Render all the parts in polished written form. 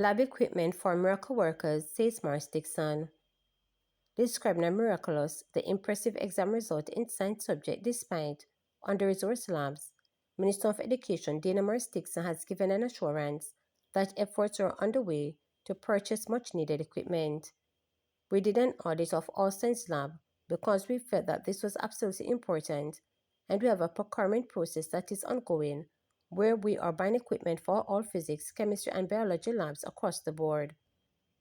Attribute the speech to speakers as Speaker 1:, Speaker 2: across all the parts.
Speaker 1: Lab equipment for miracle workers, says Mars Dixon. Described as miraculous, the impressive exam result in science subject despite under-resourced labs, Minister of Education Dana Mars Dixon has given an assurance that efforts are underway to purchase much-needed equipment. We did an audit of all science labs because we felt that this was absolutely important, and we have a procurement process that is ongoing where we are buying equipment for all physics, chemistry, and biology labs across the board.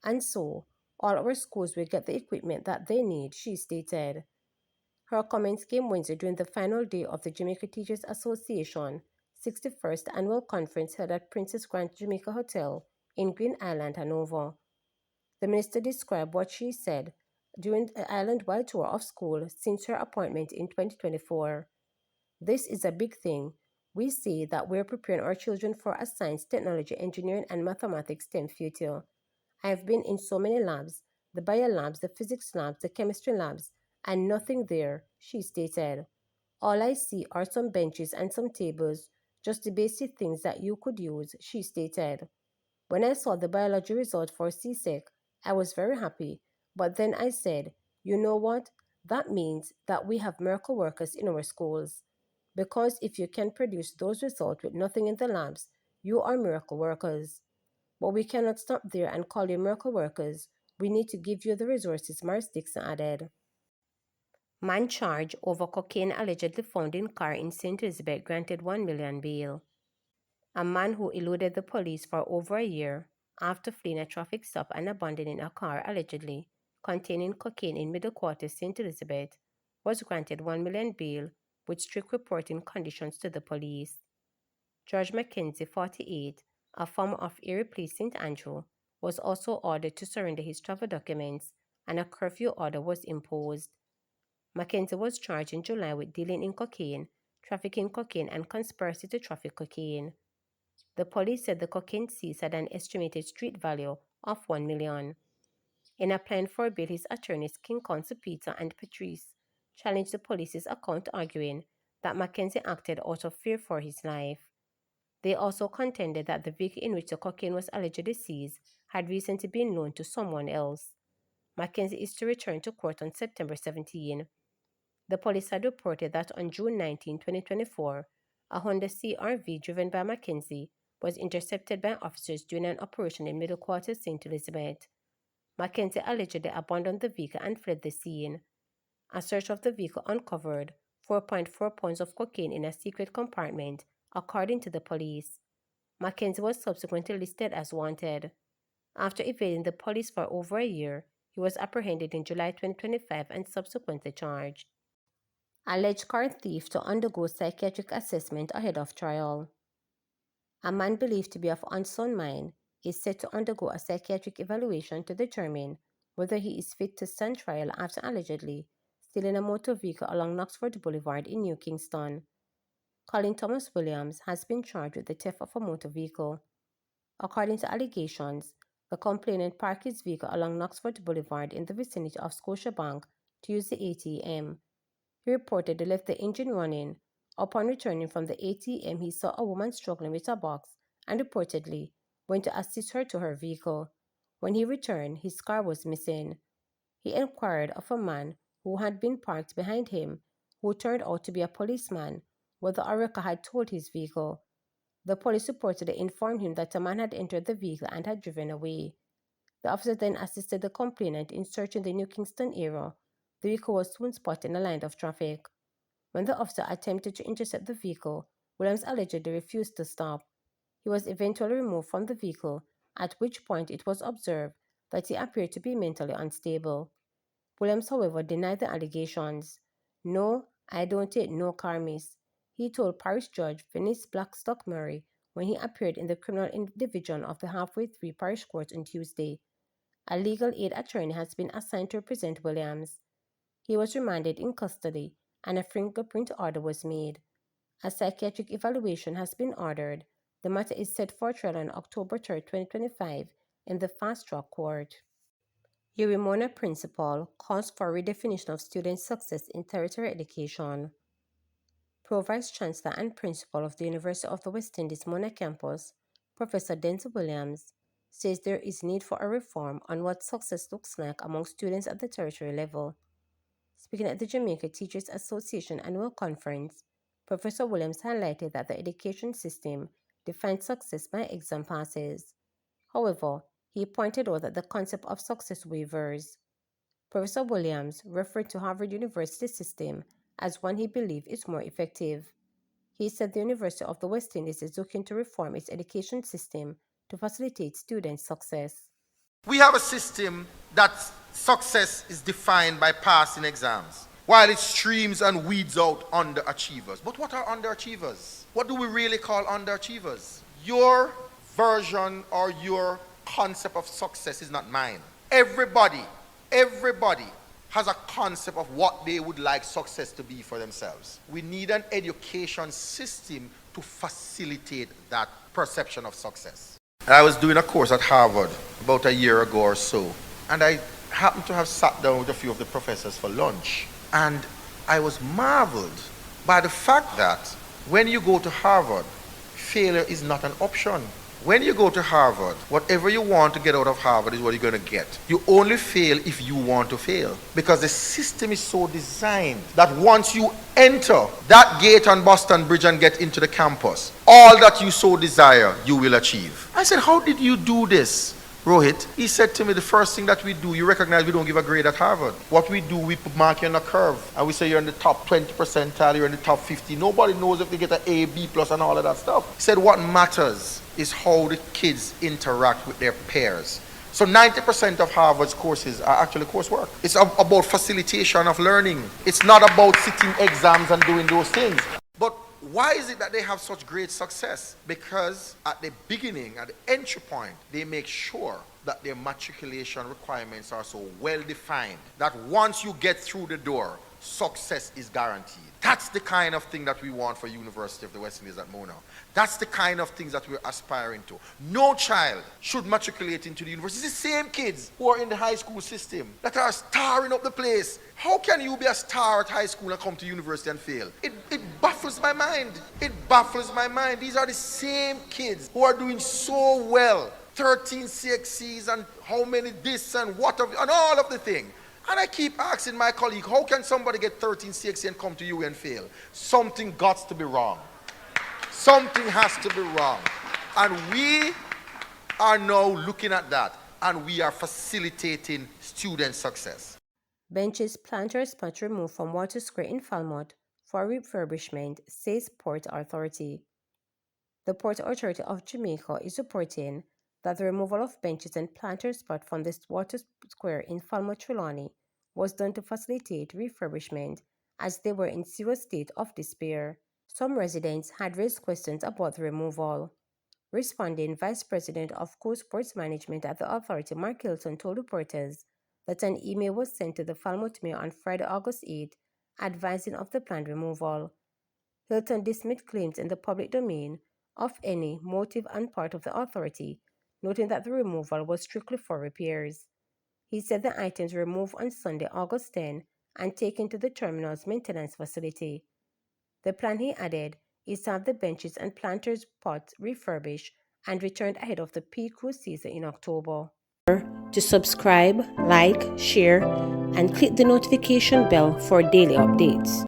Speaker 1: And so, all our schools will get the equipment that they need, she stated. Her comments came Wednesday during the final day of the Jamaica Teachers Association 61st Annual Conference held at Princess Grand Jamaica Hotel in Green Island, Hanover. The minister described what she said during the island-wide tour of school since her appointment in 2024. This is a big thing. We say that we're preparing our children for a science, technology, engineering, and mathematics STEM future. I have been in so many labs, the bio labs, the physics labs, the chemistry labs, and nothing there, she stated. All I see are some benches and some tables, just the basic things that you could use, she stated. When I saw the biology result for CSEC, I was very happy, but then I said, you know what? That means that we have miracle workers in our schools. Because if you can produce those results with nothing in the labs, you are miracle workers. But we cannot stop there and call you miracle workers. We need to give you the resources, Mars Dixon added. Man charged over cocaine allegedly found in car in St. Elizabeth granted $1 million bail. A man who eluded the police for over a year after fleeing a traffic stop and abandoning a car allegedly containing cocaine in Middle Quarters, St. Elizabeth, was granted $1 million bail with strict reporting conditions to the police. George Mackenzie, 48, a former of Erie Place, St. Andrew, was also ordered to surrender his travel documents, and a curfew order was imposed. Mackenzie was charged in July with dealing in cocaine, trafficking cocaine, and conspiracy to traffic cocaine. The police said the cocaine seized had an estimated street value of $1 million. In applying for bail, his attorneys, King Counsel Peter and Patrice, challenged the police's account, arguing that Mackenzie acted out of fear for his life. They also contended that the vehicle in which the cocaine was allegedly seized had recently been loaned to someone else. Mackenzie is to return to court on September 17. The police had reported that on June 19, 2024, a Honda CR-V driven by Mackenzie was intercepted by officers during an operation in Middle Quarters, St. Elizabeth. Mackenzie allegedly abandoned the vehicle and fled the scene. A search of the vehicle uncovered 4.4 pounds of cocaine in a secret compartment, according to the police. Mackenzie was subsequently listed as wanted. After evading the police for over a year, he was apprehended in July 2025 and subsequently charged. Alleged car thief to undergo psychiatric assessment ahead of trial. A man believed to be of unsound mind is set to undergo a psychiatric evaluation to determine whether he is fit to stand trial after allegedly stealing a motor vehicle along Knoxford Boulevard in New Kingston. Colin Thomas Williams has been charged with the theft of a motor vehicle. According to allegations, the complainant parked his vehicle along Knoxford Boulevard in the vicinity of Scotiabank to use the ATM. He reportedly left the engine running. Upon returning from the ATM, he saw a woman struggling with a box and reportedly went to assist her to her vehicle. When he returned, his car was missing. He inquired of a man who had been parked behind him, who turned out to be a policeman, whether a wrecker had towed his vehicle. The police reportedly informed him that a man had entered the vehicle and had driven away. The officer then assisted the complainant in searching the New Kingston area. The vehicle was soon spotted in a line of traffic. When the officer attempted to intercept the vehicle, Williams allegedly refused to stop. He was eventually removed from the vehicle, at which point it was observed that he appeared to be mentally unstable. Williams, however, denied the allegations. "No, I don't take no car, miss," he told Parish Judge Venice Blackstock Murray when he appeared in the criminal division of the Halfway Three Parish Court on Tuesday. A legal aid attorney has been assigned to represent Williams. He was remanded in custody and a fingerprint order was made. A psychiatric evaluation has been ordered. The matter is set for trial on October 3, 2025 in the fast-track court. Urimona principle calls for redefinition of student success in tertiary education. Pro-Vice Chancellor and Principal of the University of the West Indies Mona campus, Professor Denzel Williams, says there is need for a reform on what success looks like among students at the tertiary level. Speaking at the Jamaica Teachers Association annual conference, Professor Williams highlighted that the education system defines success by exam passes. However, he pointed out that the concept of success wavers. Professor Williams referred to Harvard University's system as one he believed is more effective. He said the University of the West Indies is looking to reform its education system to facilitate student success.
Speaker 2: We have a system that success is defined by passing exams, while it streams and weeds out underachievers. But what are underachievers? What do we really call underachievers? Your version or your concept of success is not mine. Everybody has a concept of what they would like success to be for themselves. We need an education system to facilitate that perception of success. I was doing a course at Harvard about a year ago or so, and I happened to have sat down with a few of the professors for lunch, and I was marveled by the fact that when you go to Harvard, failure is not an option. When you go to Harvard, whatever you want to get out of Harvard is what you're going to get. You only fail if you want to fail, because the system is so designed that once you enter that gate on Boston Bridge and get into the campus, all that you so desire, you will achieve. I said, how did you do this, Rohit? He said to me, the first thing that we do, you recognize we don't give a grade at Harvard. What we do, we mark you on a curve, and we say you're in the top 20 percentile, you're in the top 50. Nobody knows if they get an A, B plus, and all of that stuff. He said, what matters is how the kids interact with their peers. So 90% of Harvard's courses are actually coursework. It's about facilitation of learning. It's not about sitting exams and doing those things. But why is it that they have such great success? Because at the beginning, at the entry point, they make sure that their matriculation requirements are so well defined that once you get through the door, success is guaranteed. That's the kind of thing that we want for University of the West Indies at Mona. That's the kind of things that we're aspiring to. No child should matriculate into the university. It's the same kids who are in the high school system that are starring up the place. How can you be a star at high school and come to university and fail? It baffles my mind. It baffles my mind. These are the same kids who are doing so well. 13 CXCs and how many this and what of, and all of the thing. And I keep asking my colleague, how can somebody get 13 CXC and come to you and fail? Something got to be wrong. Something has to be wrong. And we are now looking at that, and we are facilitating student success.
Speaker 1: Benches planned to respond to removed from Water Square in Falmouth for refurbishment, says Port Authority. The Port Authority of Jamaica is reporting that the removal of benches and planters spot from this Water Square in Falmouth Trelawney was done to facilitate refurbishment, as they were in serious state of despair. Some residents had raised questions about the removal. Responding, Vice President of Coast Sports Management at the authority, Mark Hilton, told reporters that an email was sent to the Falmouth Mayor on Friday, August 8, advising of the planned removal. Hilton dismissed claims in the public domain of any motive on part of the authority, noting that the removal was strictly for repairs. He said the items were removed on Sunday, August 10, and taken to the terminal's maintenance facility. The plan, he added, is to have the benches and planters pots refurbished and returned ahead of the peak cruise season in October. To subscribe, like, share, and click the notification bell for daily updates.